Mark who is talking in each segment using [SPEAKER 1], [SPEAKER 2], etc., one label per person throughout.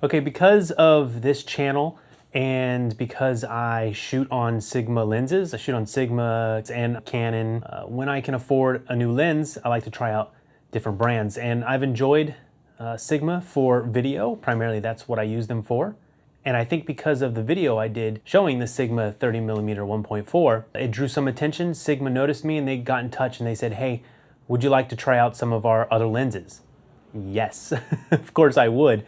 [SPEAKER 1] Okay, because of this channel and because I shoot on Sigma lenses, I shoot on Sigma and Canon. When I can afford a new lens, I like to try out different brands. And I've enjoyed Sigma for video. Primarily that's what I use them for. And I think because of the video I did showing the Sigma 30mm 1.4, it drew some attention. Sigma noticed me and they got in touch and they said, hey, would you like to try out some of our other lenses? Yes, of course I would.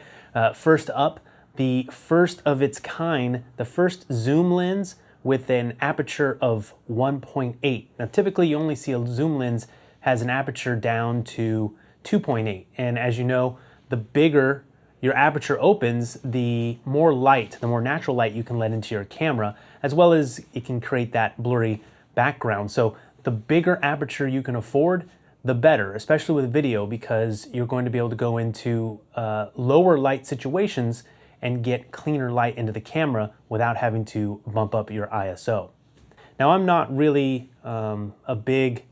[SPEAKER 1] First up, the first of its kind, the first zoom lens with an aperture of 1.8. Now typically you only see a zoom lens has an aperture down to 2.8. And as you know, the bigger your aperture opens, the more light, the more natural light you can let into your camera, as well as it can create that blurry background. So the bigger aperture you can afford, the better, especially with video, because you're going to be able to go into lower light situations and get cleaner light into the camera without having to bump up your ISO. Now, I'm not really a big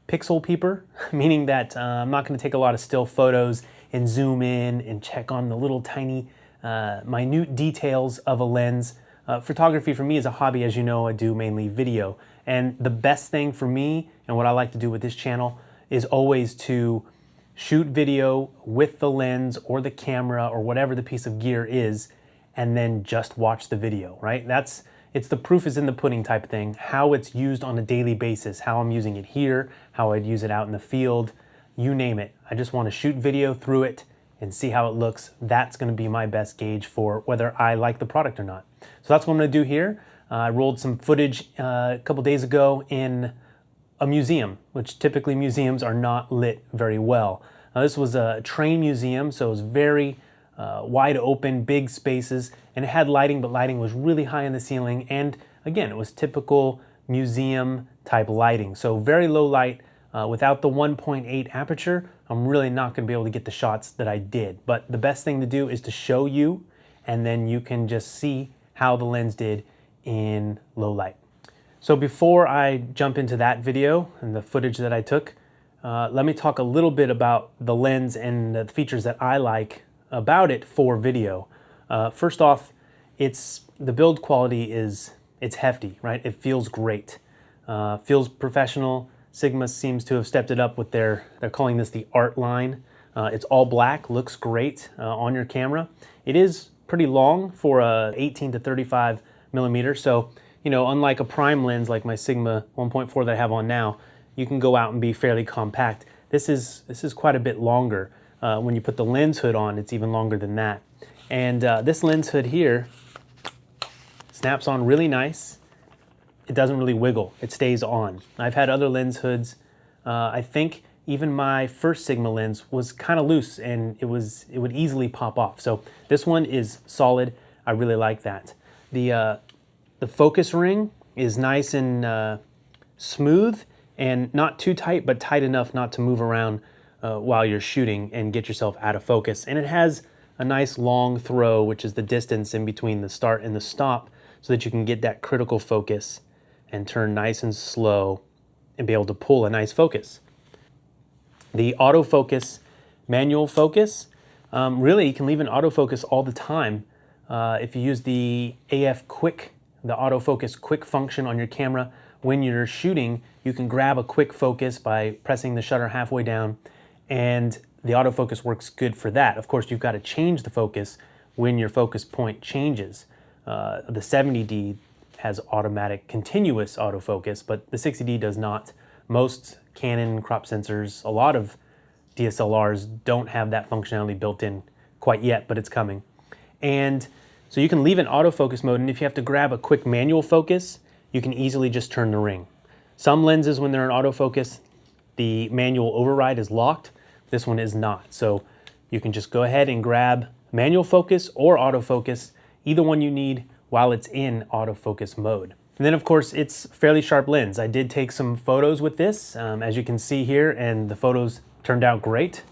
[SPEAKER 1] pixel peeper, meaning that I'm not going to take a lot of still photos and zoom in and check on the little tiny minute details of a lens. Photography for me is a hobby. As you know, I do mainly video. And the best thing for me and what I like to do with this channel is always to shoot video with the lens or the camera or whatever the piece of gear is, and then just watch the video, right? It's the proof is in the pudding type thing, how it's used on a daily basis, how I'm using it here, how I'd use it out in the field, you name it. I just want to shoot video through it and see how it looks. That's going to be my best gauge for whether I like the product or not. So that's what I'm going to do here. I rolled some footage a couple days ago in a museum, which typically museums are not lit very well. This was a train museum, so it was very wide open, big spaces, and it had lighting, but lighting was really high in the ceiling. And again, it was typical museum type lighting. So very low light. Without the 1.8 aperture, I'm really not going to be able to get the shots that I did. But the best thing to do is to show you, and then you can just see how the lens did in low light. So before I jump into that video and the footage that I took, let me talk a little bit about the lens and the features that I like about it for video. First off, the build quality it's hefty, right? It feels great, feels professional. Sigma seems to have stepped it up with they're calling this the art line. It's all black, looks great on your camera. It is pretty long for a 18 to 35 millimeter. So, you know, unlike a prime lens like my Sigma 1.4 that I have on now, you can go out and be fairly compact. This is quite a bit longer. When you put the lens hood on, it's even longer than that. And this lens hood here snaps on really nice. It doesn't really wiggle, it stays on. I've had other lens hoods. I think even my first Sigma lens was kind of loose and it would easily pop off. So this one is solid. I really like that. The focus ring is nice and smooth and not too tight, but tight enough not to move around while you're shooting and get yourself out of focus. And it has a nice long throw, which is the distance in between the start and the stop, so that you can get that critical focus and turn nice and slow and be able to pull a nice focus. The autofocus, manual focus, really you can leave an autofocus all the time. If you use the AF quick, the autofocus quick function on your camera, when you're shooting, you can grab a quick focus by pressing the shutter halfway down, and the autofocus works good for that. Of course, you've got to change the focus when your focus point changes. The 70D has automatic continuous autofocus, but the 60D does not. Most Canon crop sensors, a lot of DSLRs don't have that functionality built in quite yet, but it's coming. And so you can leave an autofocus mode, and if you have to grab a quick manual focus, you can easily just turn the ring. Some lenses, when they're in autofocus, the manual override is locked. This one is not. So you can just go ahead and grab manual focus or autofocus, either one you need, while it's in autofocus mode. And then of course it's fairly sharp lens. I did take some photos with this, as you can see here, and the photos turned out great.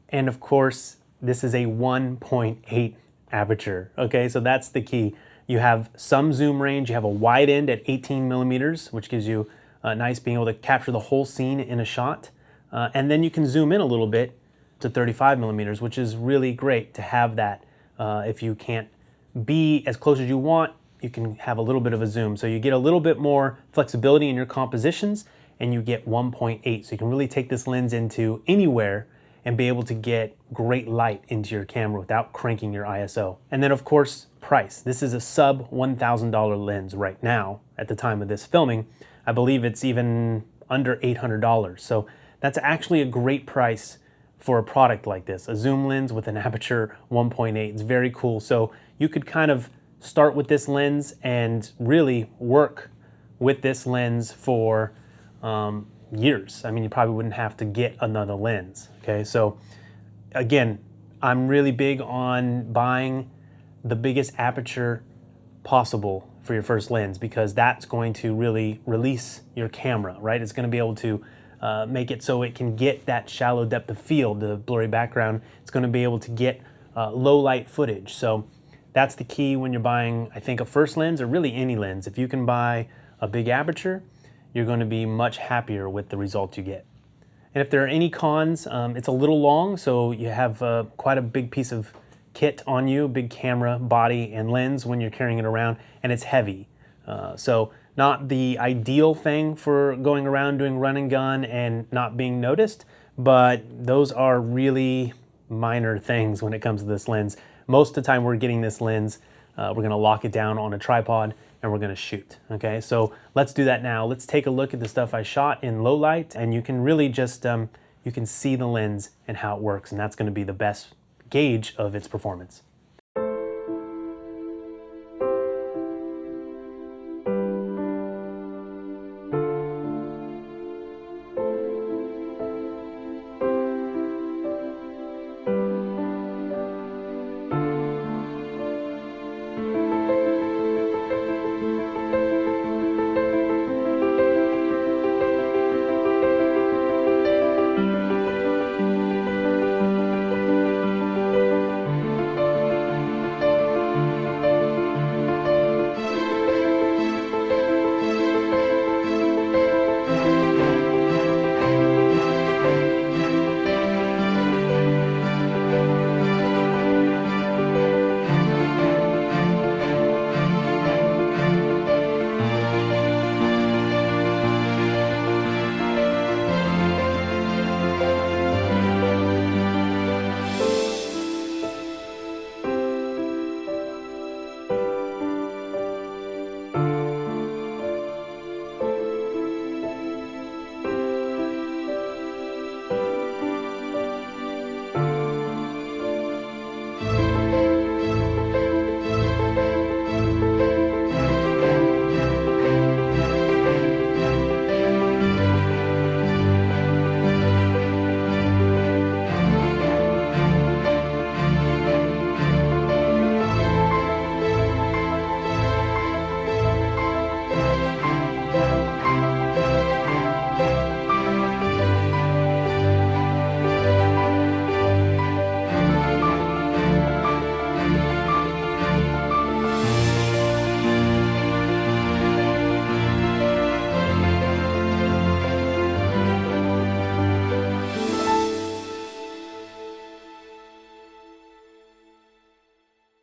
[SPEAKER 1] And of course, this is a 1.8 aperture, okay? So that's the key. You have some zoom range, you have a wide end at 18 millimeters, which gives you nice being able to capture the whole scene in a shot. And then you can zoom in a little bit to 35 millimeters, which is really great to have that If you can't be as close as you want, you can have a little bit of a zoom. So you get a little bit more flexibility in your compositions, and you get 1.8. So you can really take this lens into anywhere and be able to get great light into your camera without cranking your ISO. And then of course, price. This is a sub $1,000 lens right now at the time of this filming. I believe it's even under $800. So that's actually a great price for a product like this. A zoom lens with an aperture 1.8. It's very cool. So you could kind of start with this lens and really work with this lens for years. I mean, you probably wouldn't have to get another lens. Okay, so again, I'm really big on buying the biggest aperture possible for your first lens, because that's going to really release your camera, right? It's going to be able to make it so it can get that shallow depth of field, the blurry background. It's going to be able to get low light footage. So that's the key when you're buying, I think, a first lens, or really any lens. If you can buy a big aperture, you're going to be much happier with the results you get. And if there are any cons, it's a little long, so you have quite a big piece of kit on you, big camera, body, and lens when you're carrying it around, and it's heavy. So not the ideal thing for going around doing run and gun and not being noticed, but those are really minor things when it comes to this lens. Most of the time we're getting this lens, we're gonna lock it down on a tripod and we're gonna shoot, okay? So let's do that now. Let's take a look at the stuff I shot in low light, and you can really just, you can see the lens and how it works, and that's gonna be the best gauge of its performance.